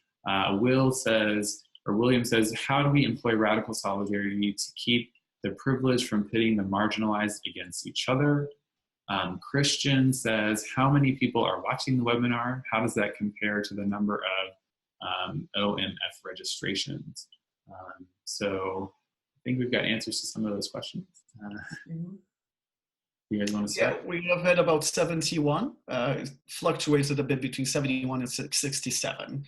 William says, how do we employ radical solidarity to keep the privileged from pitting the marginalized against each other? Christian says, how many people are watching the webinar? How does that compare to the number of OMF registrations? So I think we've got answers to some of those questions. You guys want to start? Yeah, we have had about 71. It fluctuated a bit between 71 and 67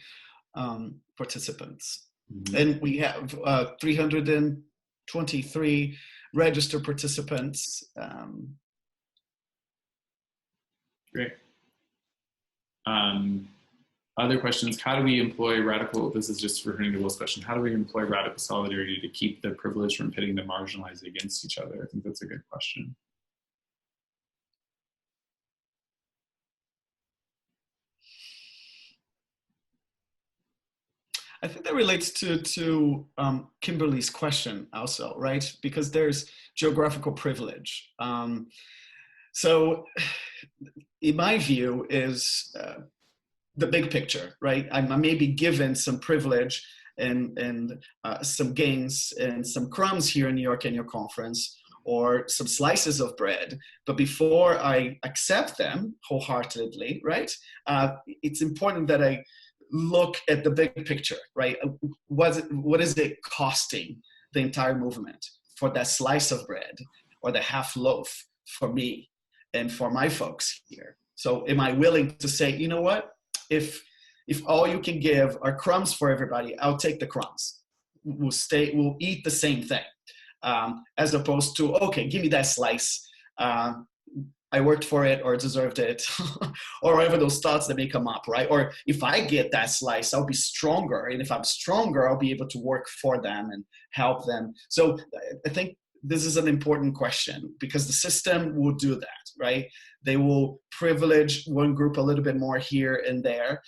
participants. Mm-hmm. And we have 323 registered participants. Great. Other questions? How do we employ radical, this is just returning to Will's question, how do we employ radical solidarity to keep the privileged from pitting the marginalized against each other? I think that's a good question. I think that relates to Kimberly's question also, right? Because there's geographical privilege. So in my view is the big picture, right? I may be given some privilege and some gains and some crumbs here in New York Annual Conference, or some slices of bread, but before I accept them wholeheartedly, right? It's important that I look at the big picture, right? What is it costing the entire movement for that slice of bread or the half loaf for me and for my folks here? So am I willing to say, you know what, if all you can give are crumbs for everybody, I'll take the crumbs. We'll eat the same thing, as opposed to, okay, give me that slice. I worked for it or deserved it, or whatever those thoughts that may come up, right? Or if I get that slice, I'll be stronger. And if I'm stronger, I'll be able to work for them and help them. So I think this is an important question, because the system will do that, right? They will privilege one group a little bit more here and there.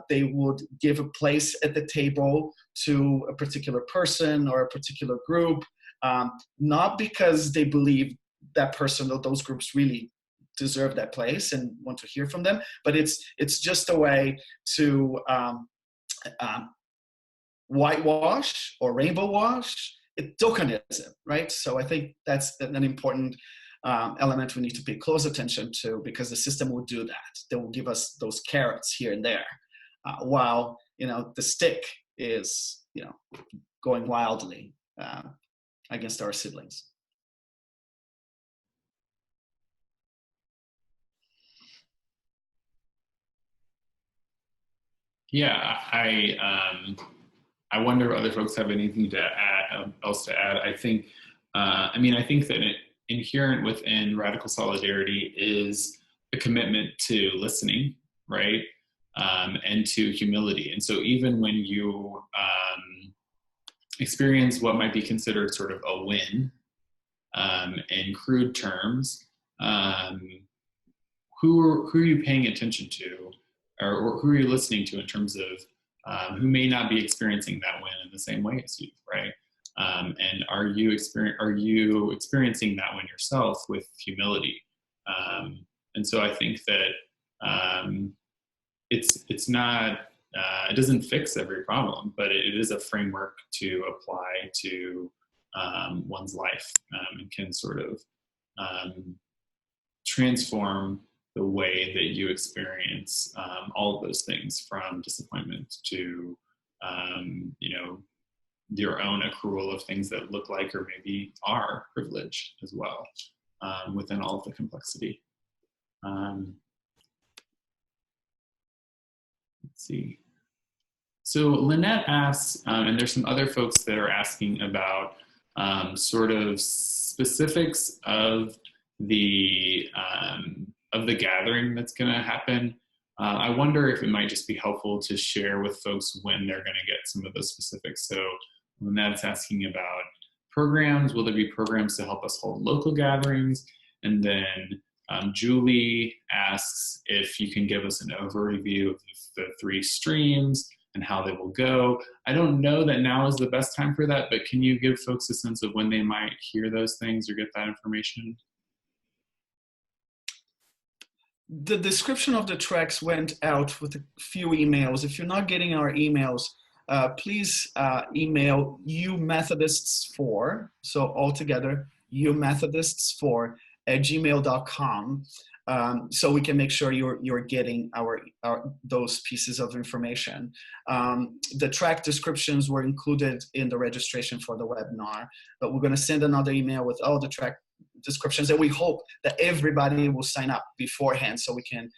They would give a place at the table to a particular person or a particular group, not because they believe that person or those groups really deserve that place and want to hear from them, but it's just a way to whitewash or rainbow wash tokenism, right? So I think that's an important element we need to pay close attention to, because the system will do that. They will give us those carrots here and there, while the stick is going wildly against our siblings. Yeah, I wonder if other folks have anything to add, else to add. I think, I think that inherent within radical solidarity is a commitment to listening, right? And to humility. And so even when you experience what might be considered sort of a win, in crude terms, who are you paying attention to? Or who are you listening to in terms of who may not be experiencing that win in the same way as you, right? And are you experiencing that win yourself with humility? And so I think that it's not, it doesn't fix every problem, but it is a framework to apply to one's life, and can sort of transform the way that you experience all of those things, from disappointment to, your own accrual of things that look like or maybe are privilege as well, within all of the complexity. Let's see. So Lynette asks, and there's some other folks that are asking about sort of specifics of the gathering that's going to happen. I wonder if it might just be helpful to share with folks when they're going to get some of those specifics. So Lynette's asking about programs. Will there be programs to help us hold local gatherings? And then Julie asks if you can give us an overview of the 3 streams and how they will go. I don't know that now is the best time for that, but can you give folks a sense of when they might hear those things or get that information? The description of the tracks went out with a few emails. If you're not getting our emails, please email youmethodists4, so all together, youmethodists4@gmail.com, so we can make sure you're getting those pieces of information. The track descriptions were included in the registration for the webinar, but we're going to send another email with all the track descriptions, and we hope that everybody will sign up beforehand so we can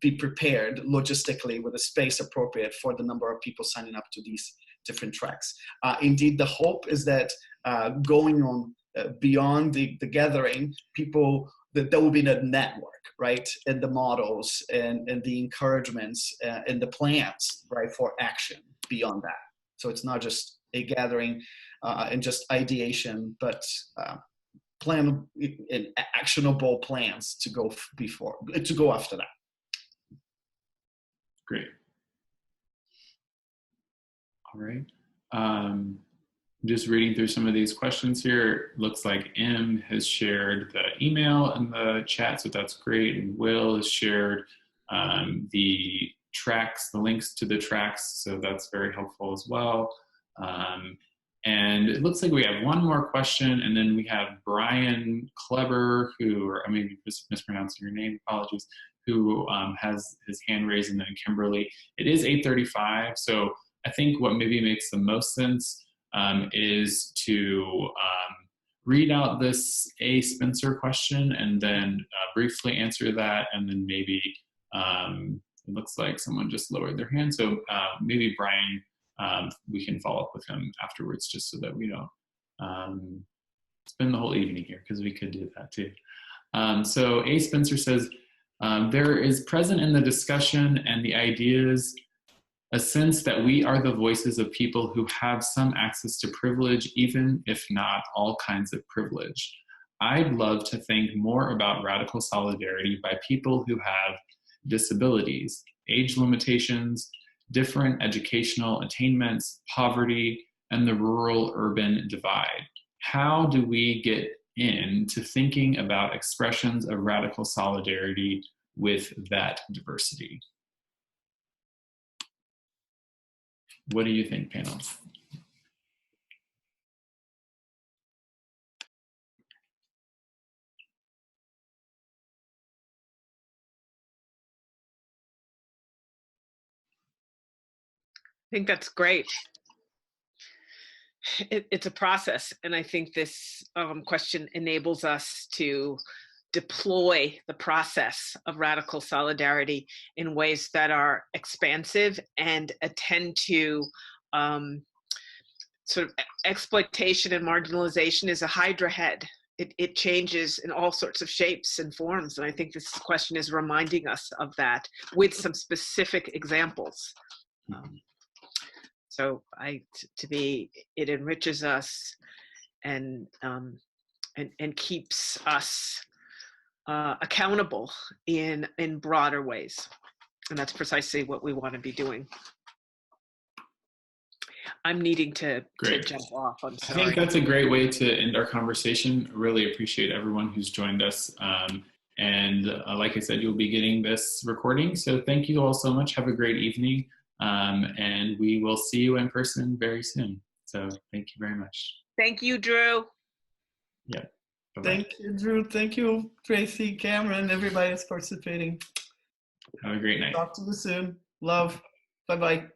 be prepared logistically with a space appropriate for the number of people signing up to these different tracks. Indeed, the hope is that going on beyond the gathering, there will be a network, right? And the models and the encouragements and the plans, right, for action beyond that. So it's not just a gathering and just ideation, but plan and actionable plans to go after that. Great. All right. Just reading through some of these questions here. Looks like M has shared the email in the chat, so that's great. And Will has shared the tracks, the links to the tracks, so that's very helpful as well. And it looks like we have one more question, and then we have Brian Kleber, or I may be mispronouncing your name, apologies, who has his hand raised, and then Kimberly. It is 8:35, so I think what maybe makes the most sense is to read out this A. Spencer question and then briefly answer that, and then maybe it looks like someone just lowered their hand, so maybe Brian, we can follow up with him afterwards, just so that we don't spend the whole evening here, because we could do that too. So A. Spencer says, there is present in the discussion and the ideas a sense that we are the voices of people who have some access to privilege, even if not all kinds of privilege. I'd love to think more about radical solidarity by people who have disabilities, age limitations, different educational attainments, poverty, and the rural-urban divide. How do we get into thinking about expressions of radical solidarity with that diversity? What do you think, panel? I think that's great. It's a process, and I think this question enables us to deploy the process of radical solidarity in ways that are expansive and attend to sort of exploitation and marginalization is a hydra head. It changes in all sorts of shapes and forms, and I think this question is reminding us of that with some specific examples. So to me, it enriches us and keeps us accountable in broader ways, and that's precisely what we want to be doing. I'm needing to jump off. I'm sorry. I think that's a great way to end our conversation. Really appreciate everyone who's joined us. And like I said, you'll be getting this recording. So thank you all so much. Have a great evening. And we will see you in person very soon. So thank you very much. Thank you, Drew. Yeah. Bye-bye. Thank you, Drew. Thank you, Tracy, Cameron, everybody that's participating. Have a great night. Talk to you soon. Love. Bye-bye.